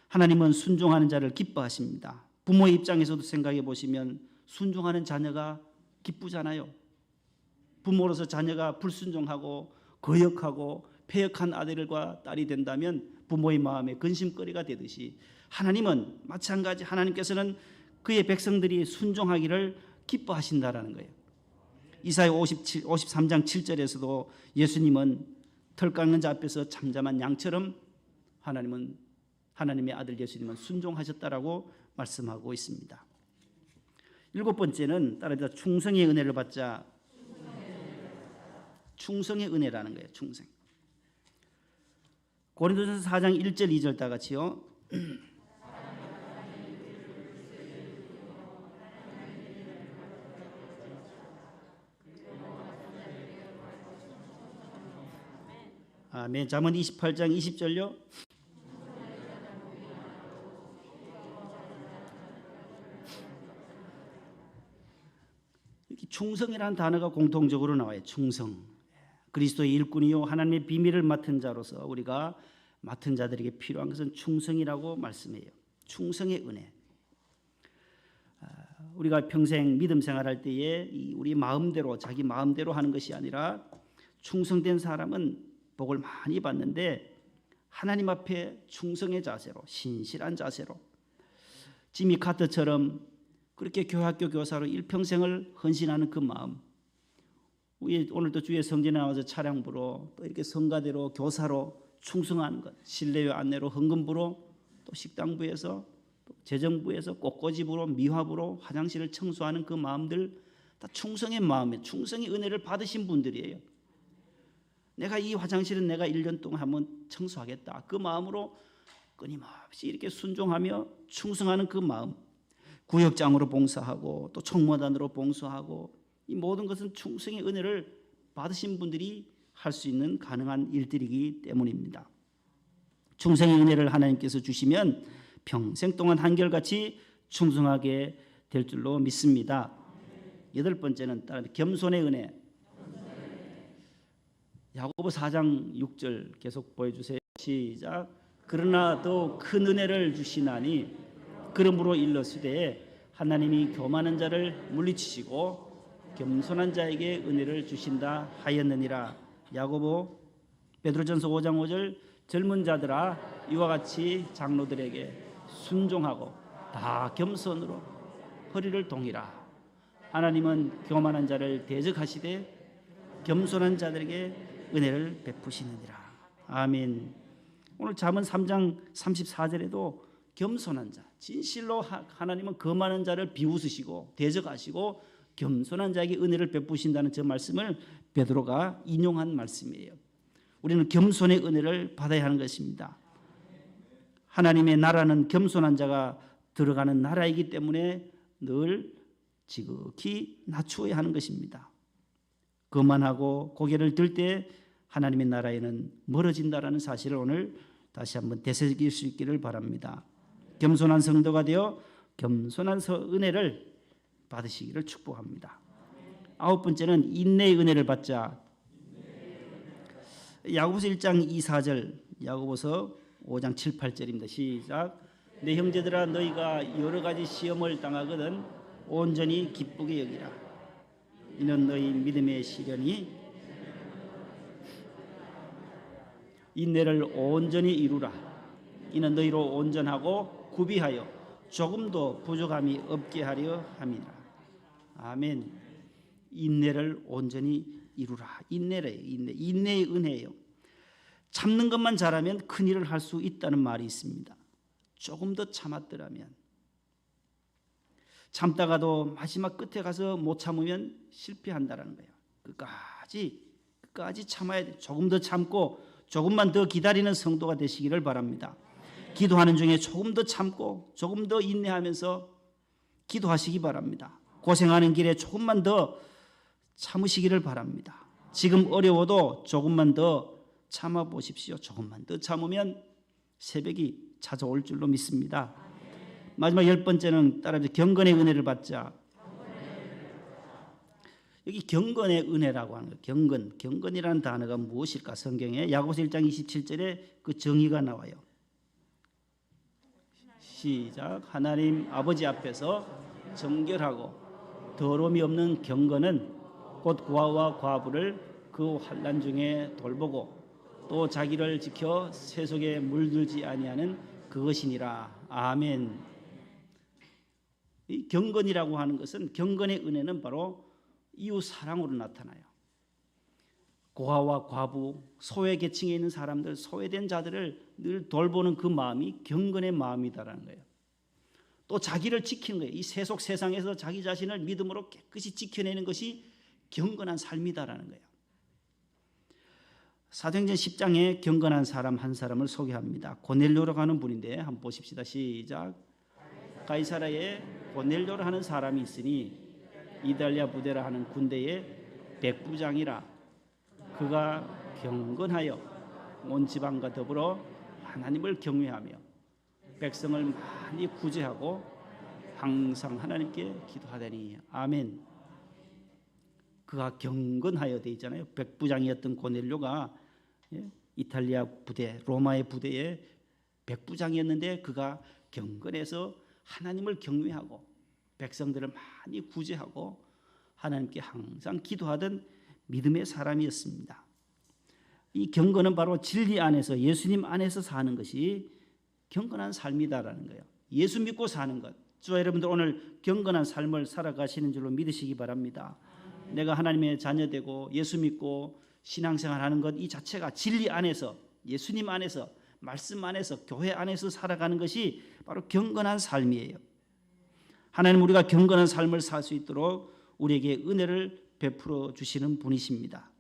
하나님은 순종하는 자를 기뻐하십니다. 부모의 입장에서도 생각해 보시면 순종하는 자녀가 기쁘잖아요. 부모로서 자녀가 불순종하고 거역하고 패역한 아들과 딸이 된다면 부모의 마음에 근심거리가 되듯이 하나님은 마찬가지, 하나님께서는 그의 백성들이 순종하기를 기뻐하신다라는 거예요. 이사야 53장 7절에서도 예수님은 털 깎는 자 앞에서 잠잠한 양처럼 하나님의 아들 예수님은 순종하셨다라고 말씀하고 있습니다. 일곱 번째는 따라서 충성의 은혜를 받자. 충성의 은혜라는 거예요. 충성. 고린도전서 4장 1절 2절 다 같이요. 아멘. 잠언 28장 20절요. 충성이라는 단어가 공통적으로 나와요. 충성. 그리스도의 일꾼이요 하나님의 비밀을 맡은 자로서 우리가 맡은 자들에게 필요한 것은 충성이라고 말씀해요. 충성의 은혜. 우리가 평생 믿음 생활할 때에 우리 마음대로 자기 마음대로 하는 것이 아니라 충성된 사람은 복을 많이 받는데 하나님 앞에 충성의 자세로, 신실한 자세로, 지미 카터처럼 그렇게 교학교 교사로 일평생을 헌신하는 그 마음, 오늘도 주의 성전에 나와서 차량부로 또 이렇게 성가대로 교사로 충성하는 것, 실내외 안내로 헌금부로 또 식당부에서 또 재정부에서 꽃꽂이부로 미화부로 화장실을 청소하는 그 마음들 다 충성의 마음에 충성의 은혜를 받으신 분들이에요. 내가 이 화장실은 내가 1년 동안 한번 청소하겠다. 그 마음으로 끊임없이 이렇게 순종하며 충성하는 그 마음, 구역장으로 봉사하고 또 총무단으로 봉사하고 이 모든 것은 충성의 은혜를 받으신 분들이 할 수 있는 가능한 일들이기 때문입니다. 충성의 은혜를 하나님께서 주시면 평생 동안 한결같이 충성하게 될 줄로 믿습니다. 여덟 번째는 따라 겸손의 은혜. 야고보 4장 6절 계속 보여주세요. 시작. 그러나 더 큰 은혜를 주시나니 그러므로 일러스되 하나님이 교만한 자를 물리치시고 겸손한 자에게 은혜를 주신다 하였느니라. 야고보 베드로전서 5장 5절 젊은 자들아 이와 같이 장로들에게 순종하고 다 겸손으로 허리를 동이라. 하나님은 교만한 자를 대적하시되 겸손한 자들에게 은혜를 베푸시느니라. 아멘. 오늘 잠언 3장 34절에도 겸손한 자, 진실로 하나님은 거만한 자를 비웃으시고 대적하시고 겸손한 자에게 은혜를 베푸신다는 저 말씀을 베드로가 인용한 말씀이에요. 우리는 겸손의 은혜를 받아야 하는 것입니다. 하나님의 나라는 겸손한 자가 들어가는 나라이기 때문에 늘 지극히 낮추어야 하는 것입니다. 거만하고 고개를 들 때 하나님의 나라에는 멀어진다라는 사실을 오늘 다시 한번 되새길 수 있기를 바랍니다. 겸손한 성도가 되어 겸손한 은혜를 받으시기를 축복합니다. 아홉 번째는 인내의 은혜를 받자. 야고보서 1장 2, 4절, 야고보서 5장 7, 8절입니다. 시작. 내 형제들아 너희가 여러 가지 시험을 당하거든 온전히 기쁘게 여기라. 이는 너희 믿음의 시련이 인내를 온전히 이루라. 이는 너희로 온전하고 구비하여 조금도 부족함이 없게 하려 함이라. 아멘. 인내를 온전히 이루라. 인내래요. 인내의 은혜예요. 참는 것만 잘하면 큰 일을 할 수 있다는 말이 있습니다. 조금 더 참았더라면, 참다가도 마지막 끝에 가서 못 참으면 실패한다는 거예요. 끝까지 참아야 돼. 조금 더 참고 조금만 더 기다리는 성도가 되시기를 바랍니다. 기도하는 중에 조금 더 참고 조금 더 인내하면서 기도하시기 바랍니다. 고생하는 길에 조금만 더 참으시기를 바랍니다. 지금 어려워도 조금만 더 참아 보십시오. 조금만 더 참으면 새벽이 찾아올 줄로 믿습니다. 마지막 열 번째는 따라서 경건의 은혜를 받자. 여기 경건의 은혜라고 하는 거예요. 경건이라는 단어가 무엇일까? 성경에 야고보서 1장 27절에 그 정의가 나와요. 시작. 하나님 아버지 앞에서 정결하고 더러움이 없는 경건은 곧 고아와 과부를 그 환난 중에 돌보고 또 자기를 지켜 세속에 물들지 아니하는 그것이니라. 아멘. 이 경건이라고 하는 것은, 경건의 은혜는 바로 이웃 사랑으로 나타나요. 고아와 과부, 소외 계층에 있는 사람들, 소외된 자들을 늘 돌보는 그 마음이 경건의 마음이다라는 거예요. 또 자기를 지키는 거예요. 이 세속 세상에서 자기 자신을 믿음으로 깨끗이 지켜내는 것이 경건한 삶이다라는 거예요. 사도행전 10장에 경건한 사람 한 사람을 소개합니다. 고넬료라고 하는 분인데 한번 보십시다. 시작. 가이사라에 고넬료라 하는 사람이 있으니 이달리아 부대라 하는 군대의 백부장이라. 그가 경건하여 온 지방과 더불어 하나님을 경외하며 백성을 많이 구제하고 항상 하나님께 기도하더니. 아멘. 그가 경건하여 돼 있잖아요. 백부장이었던 고넬료가 이탈리아 부대, 로마의 부대의 백부장이었는데 그가 경건해서 하나님을 경외하고 백성들을 많이 구제하고 하나님께 항상 기도하던 믿음의 사람이었습니다. 이 경건은 바로 진리 안에서, 예수님 안에서 사는 것이 경건한 삶이다라는 거예요. 예수 믿고 사는 것. 저와 여러분들 오늘 경건한 삶을 살아가시는 줄로 믿으시기 바랍니다. 내가 하나님의 자녀되고 예수 믿고 신앙생활하는 것 이 자체가 진리 안에서, 예수님 안에서, 말씀 안에서, 교회 안에서 살아가는 것이 바로 경건한 삶이에요. 하나님, 우리가 경건한 삶을 살 수 있도록 우리에게 은혜를 베풀어 주시는 분이십니다.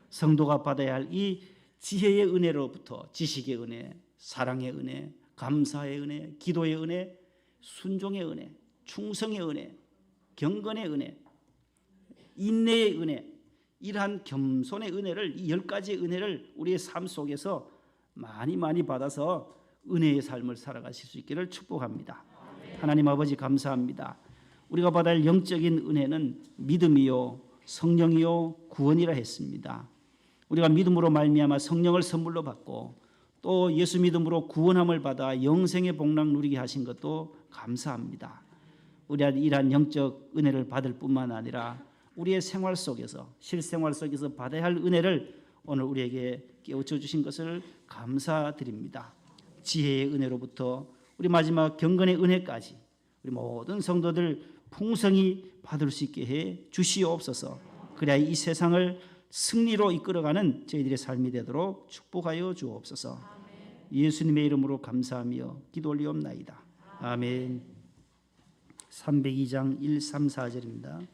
성도가 받아야 할 이 지혜의 은혜로부터, 지식의 은혜, 사랑의 은혜, 감사의 은혜, 기도의 은혜, 순종의 은혜, 충성의 은혜, 경건의 은혜, 인내의 은혜, 이러한 겸손의 은혜를, 이 10가지의 은혜를 우리의 삶 속에서 많이 받아서 은혜의 삶을 살아가실 수 있기를 축복합니다. 하나님 아버지 감사합니다. 우리가 받아야 할 영적인 은혜는 믿음이요 성령이요 구원이라 했습니다. 우리가 믿음으로 말미암아 성령을 선물로 받고 또 예수 믿음으로 구원함을 받아 영생의 복락 누리게 하신 것도 감사합니다. 우리가 이러한 영적 은혜를 받을 뿐만 아니라 우리의 생활 속에서, 실생활 속에서 받아야 할 은혜를 오늘 우리에게 깨우쳐 주신 것을 감사드립니다. 지혜의 은혜로부터 우리 마지막 경건의 은혜까지 우리 모든 성도들 풍성히 받을 수 있게 해 주시옵소서. 그래야 이 세상을 승리로 이끌어가는 저희들의 삶이 되도록 축복하여 주옵소서. 예수님의 이름으로 감사하며 기도 올리옵나이다. 아멘. 302장 1, 3, 4절입니다.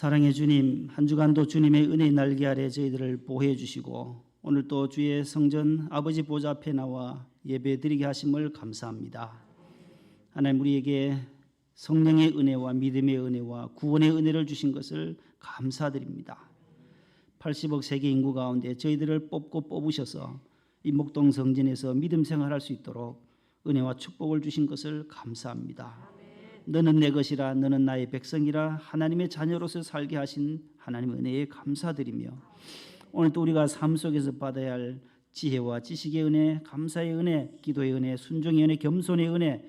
사랑의 주님, 한 주간도 주님의 은혜의 날개 아래 저희들을 보호해 주시고 오늘 또 주의 성전 아버지 보좌 앞에 나와 예배드리게 하심을 감사합니다. 하나님, 우리에게 성령의 은혜와 믿음의 은혜와 구원의 은혜를 주신 것을 감사드립니다. 80억 세계 인구 가운데 저희들을 뽑으셔서 이 목동 성전에서 믿음 생활할 수 있도록 은혜와 축복을 주신 것을 감사합니다. 너는 내 것이라, 너는 나의 백성이라, 하나님의 자녀로서 살게 하신 하나님 은혜에 감사드리며 오늘 또 우리가 삶 속에서 받아야 할 지혜와 지식의 은혜, 감사의 은혜, 기도의 은혜, 순종의 은혜, 겸손의 은혜,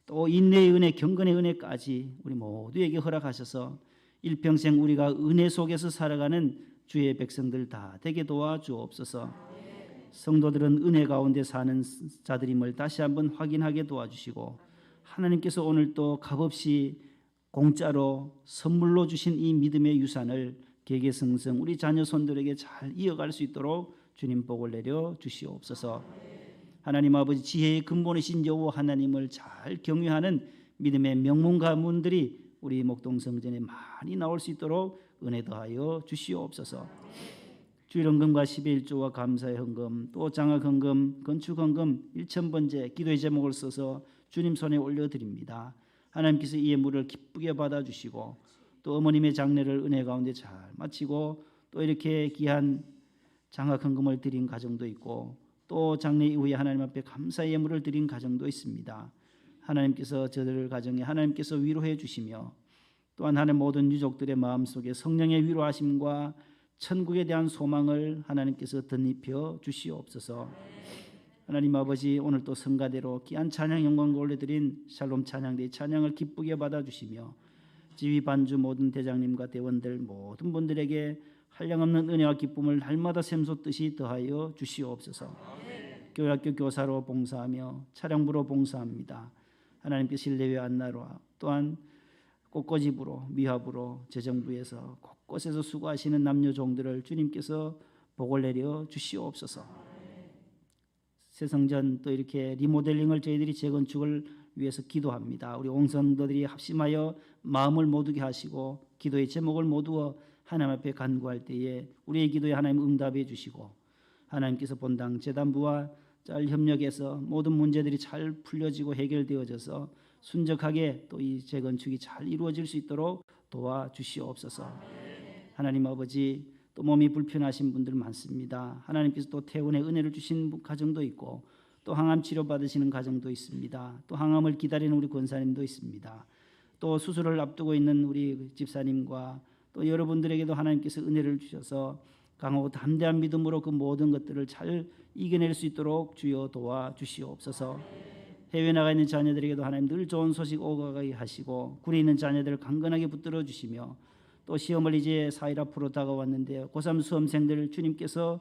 또 인내의 은혜, 경건의 은혜까지 우리 모두에게 허락하셔서 일평생 우리가 은혜 속에서 살아가는 주의 백성들 다 되게 도와주옵소서. 성도들은 은혜 가운데 사는 자들임을 다시 한번 확인하게 도와주시고 하나님께서 오늘 또 값없이 공짜로 선물로 주신 이 믿음의 유산을 계계승성 우리 자녀 손들에게 잘 이어갈 수 있도록 주님 복을 내려 주시옵소서. 하나님 아버지, 지혜의 근본이신 여호와 하나님을 잘 경외하는 믿음의 명문 가문들이 우리 목동성전에 많이 나올 수 있도록 은혜 더하여 주시옵소서. 주일 헌금과 11조와 감사의 헌금, 또 장학 헌금, 건축 헌금 1,000번째 기도의 제목을 써서 주님 손에 올려드립니다. 하나님께서 이 예물을 기쁘게 받아주시고 또 어머님의 장례를 은혜 가운데 잘 마치고 또 이렇게 귀한 장학 헌금을 드린 가정도 있고 또 장례 이후에 하나님 앞에 감사의 예물을 드린 가정도 있습니다. 하나님께서 저들 가정에 하나님께서 위로해 주시며 또한 하나님 모든 유족들의 마음속에 성령의 위로하심과 천국에 대한 소망을 하나님께서 덧입혀 주시옵소서. 하나님 아버지, 오늘 또 성가대로 귀한 찬양 영광을 올려드린 샬롬 찬양대의 찬양을 기쁘게 받아주시며 지휘 반주 모든 대장님과 대원들 모든 분들에게 한량없는 은혜와 기쁨을 날마다 샘솟듯이 더하여 주시옵소서. 교회학교 교사로 봉사하며 차량부로 봉사합니다. 하나님께 실내외 안나로 또한 꽃꽂이부로 미화부로 재정부에서 곳곳에서 수고하시는 남녀 종들을 주님께서 복을 내려 주시옵소서. 새성전 또 이렇게 리모델링을 저희들이 재건축을 위해서 기도합니다. 우리 옹성도들이 합심하여 마음을 모두게 하시고 기도의 제목을 모두어 하나님 앞에 간구할 때에 우리의 기도에 하나님 응답해 주시고 하나님께서 본당 재단부와 잘 협력해서 모든 문제들이 잘 풀려지고 해결되어져서 순적하게 또 이 재건축이 잘 이루어질 수 있도록 도와주시옵소서. 하나님 아버지, 또 몸이 불편하신 분들 많습니다. 하나님께서 또 태운의 은혜를 주신 가정도 있고 또 항암 치료 받으시는 가정도 있습니다. 또 항암을 기다리는 우리 권사님도 있습니다. 또 수술을 앞두고 있는 우리 집사님과 또 여러분들에게도 하나님께서 은혜를 주셔서 강하고 담대한 믿음으로 그 모든 것들을 잘 이겨낼 수 있도록 주여 도와주시옵소서. 해외 나가 있는 자녀들에게도 하나님 늘 좋은 소식 오가게 하시고 굴에 있는 자녀들을 강건하게 붙들어 주시며 또 시험을 이제 4일 앞으로 다가왔는데 고3 수험생들 주님께서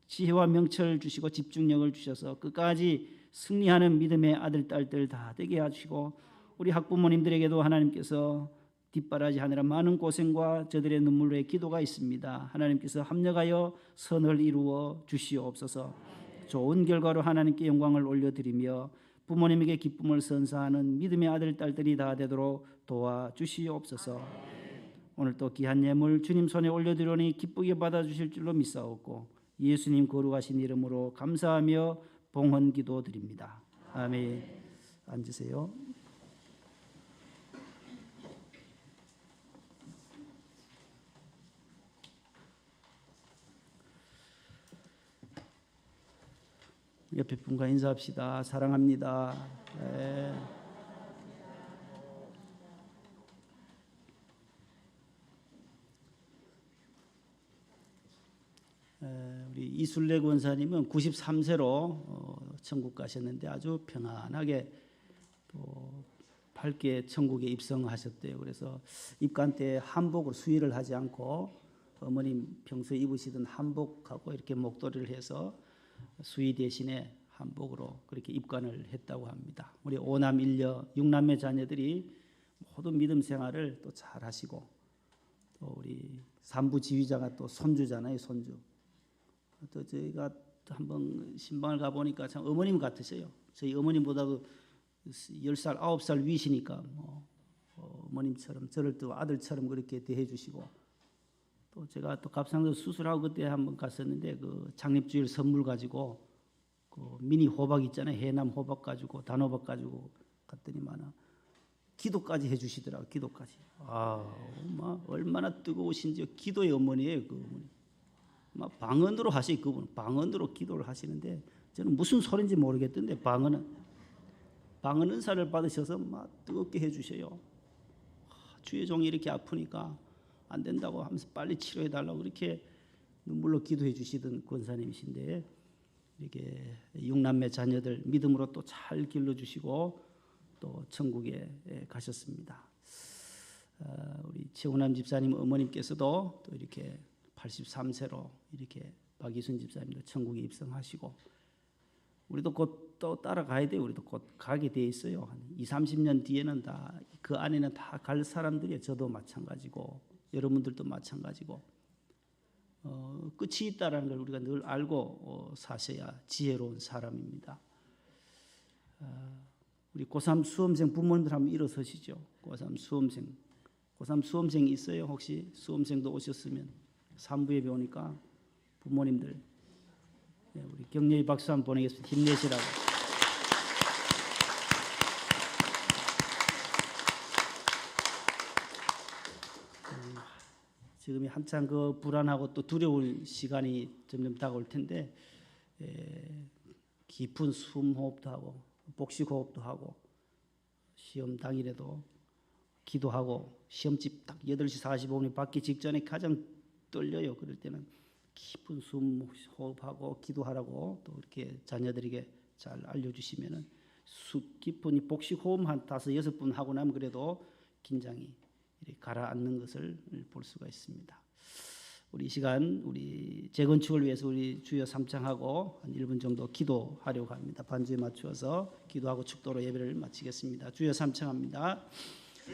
지혜와 명철을 주시고 집중력을 주셔서 끝까지 승리하는 믿음의 아들 딸들 다 되게 하시고 우리 학부모님들에게도 하나님께서 뒷바라지 하느라 많은 고생과 저들의 눈물로의 기도가 있습니다. 하나님께서 합력하여 선을 이루어 주시옵소서. 좋은 결과로 하나님께 영광을 올려드리며 부모님에게 기쁨을 선사하는 믿음의 아들 딸들이 다 되도록 도와주시옵소서. 오늘 또 귀한 예물 주님 손에 올려드리니 기쁘게 받아주실 줄로 믿사옵고 예수님 거룩하신 이름으로 감사하며 봉헌 기도 드립니다. 아멘. 앉으세요. 옆에 분과 인사합시다. 사랑합니다. 네. 우리 이술래 권사님은 93세로 천국 가셨는데 아주 평안하게 또 밝게 천국에 입성하셨대요. 그래서 입관 때 한복을 수의를 하지 않고 어머님 평소에 입으시던 한복하고 이렇게 목도리를 해서 수의 대신에 한복으로 그렇게 입관을 했다고 합니다. 우리 5남 1녀 6남매 자녀들이 모든 믿음 생활을 또 잘 하시고 또 우리 산부 지휘자가 또 손주잖아요. 손주. 또 저희가 한번 신방을 가보니까 참 어머님 같으세요. 저희 어머님보다도 10살 9살 위시니까 뭐 어머님처럼 저를 또 아들처럼 그렇게 대해 주시고 또 제가 또 갑상도 수술하고 그때 한번 갔었는데 그 장립주일 선물 가지고 그 미니 호박 있잖아요. 해남 호박 가지고 단호박 가지고 갔더니만 기도까지 해주시더라고요. 기도까지. 막 얼마나 뜨거우신지요. 기도의 어머니예요. 그 어머니. 막 방언으로 하시 그분 방언으로 기도를 하시는데 저는 무슨 소리인지 모르겠던데 방언 은사를 받으셔서 막 뜨겁게 해주셔요. 주의 종이 이렇게 아프니까 안 된다고 하면서 빨리 치료해 달라고 그렇게 눈물로 기도해 주시던 권사님이신데 이렇게 6남매 자녀들 믿음으로 또 잘 길러 주시고 또 천국에 가셨습니다. 우리 최훈남 집사님 어머님께서도 또 이렇게 83세로 이렇게 박이순 집사님도 천국에 입성하시고 우리도 곧 또 따라가야 돼요. 우리도 곧 가게 돼 있어요. 한 20-30년 뒤에는 다 그 안에는 다 갈 사람들이에요. 저도 마찬가지고 여러분들도 마찬가지고 끝이 있다라는 걸 우리가 늘 알고 사셔야 지혜로운 사람입니다. 우리 고3 수험생 부모님들 한번 일어서시죠. 고3 수험생 고3 수험생이 있어요? 혹시 수험생도 오셨으면 3부에 배우니까 부모님들 우리 격려의 박수 한번 보내겠습니다. 힘내시라고. 지금이 한창 그 불안하고 또 두려울 시간이 점점 다가올 텐데 깊은 숨호흡도 하고 복식호흡도 하고 시험 당일에도 기도하고 시험집 딱 8시 45분에 받기 직전에 가장 떨려요. 그럴 때는 깊은 숨호흡하고 기도하라고 또 이렇게 자녀들에게 잘 알려주시면은 깊은 이 복식호흡 한 5, 6분 하고 나면 그래도 긴장이 이렇게 가라앉는 것을 볼 수가 있습니다. 우리 이 시간 우리 재건축을 위해서 우리 주여 삼창하고 한 1분 정도 기도하려고 합니다. 반주에 맞추어서 기도하고 축도로 예배를 마치겠습니다. 주여 삼창합니다.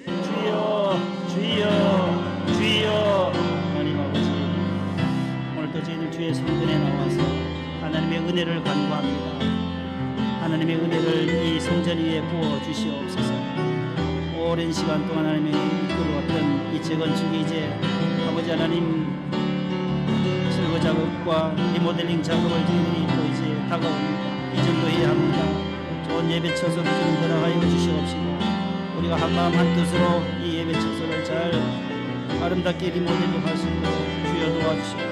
주여 주여 주여. 하나님 아버지, 오늘도 저희들 주의 성전에 나와서 하나님의 은혜를 간구합니다. 하나님의 은혜를 이 성전 위에 부어 주시옵소서. 오랜 시간 동안 하나님이 이끌어왔던 이 재건축이 이제 아버지 하나님 철거 작업과 리모델링 작업을 저희들이 또 이제 다가옵니다. 이 정도 해야 합니다. 좋은 예배 처소를 좀 허락하여 주시옵시고 우리가 한마음 한뜻으로 이 예배 처소를 잘 아름답게 리모델링할 수 있도록 주여 도와주시고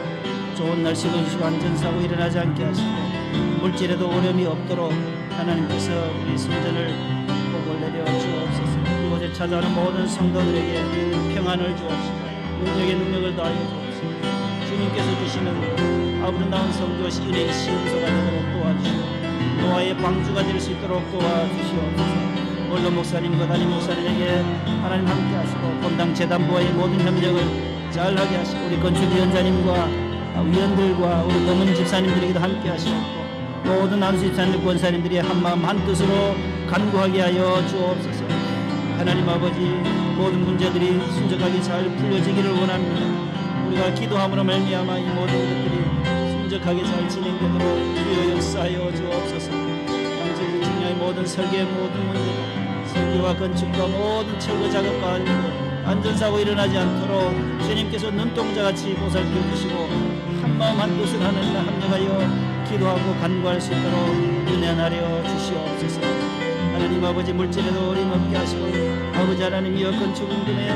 좋은 날씨도 주시고 안전사고 일어나지 않게 하시고 물질에도 어려움이 없도록 하나님께서 우리 성전을 복을 내려 주옵소서. 이곳에 찾아오는 모든 성도들에게 평안을 주옵시고 능력의 능력을 다하여 주옵소서. 주님께서 주시는 아름다운 성도시 은혜의 시험소가 되도록 도와주시고 노아의 방주가 될 수 있도록 도와주시옵소서. 원로 목사님과 담임 목사님에게 하나님 함께 하시고 본당 재단부와의 모든 협력을 잘하게 하시고 우리 건축위원장님과 위원들과 우리 고문 집사님들에게도 함께 하시옵고 모든 안수 집사님 권사님들이 한마음 한뜻으로 간구하게 하여 주옵소서. 하나님 아버지, 모든 문제들이 순적하게 잘 풀려지기를 원합니다. 우리가 기도함으로 말미암아 이 모든 것들이 순적하게 잘 진행되도록 주여 역사하여 주옵소서. 양재구 청량의 모든 설계 모든 문제, 설계와 건축과 모든 철거 작업과 안전사고 일어나지 않도록 주님께서 눈동자같이 보살펴 주시고 한마음 한뜻을 하나님과 합력하여 기도하고 간구할 수 있도록 은혜하려 주시옵소서. 하나님 아버지, 물질에도 어림없게 하시고 아버지 하나님이여 건축 운동에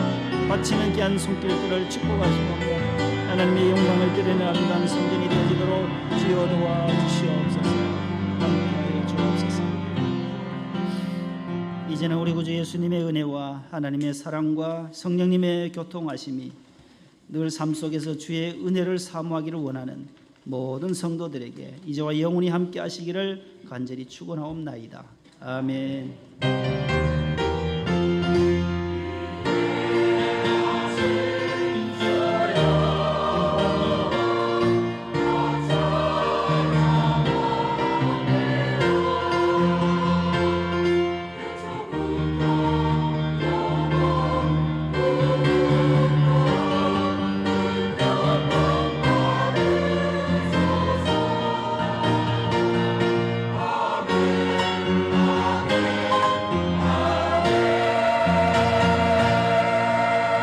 바치는 귀한 손길들을 축복하시고 하나님의 영광을 드러내는 아름다운 성전이 되어지도록 주여 도와주시옵소서. 함께하여 주옵소서. 이제는 우리 구주 예수님의 은혜와 하나님의 사랑과 성령님의 교통하심이 늘 삶 속에서 주의 은혜를 사모하기를 원하는 모든 성도들에게 이제와 영원히 함께 하시기를 간절히 축원하옵나이다. 아멘.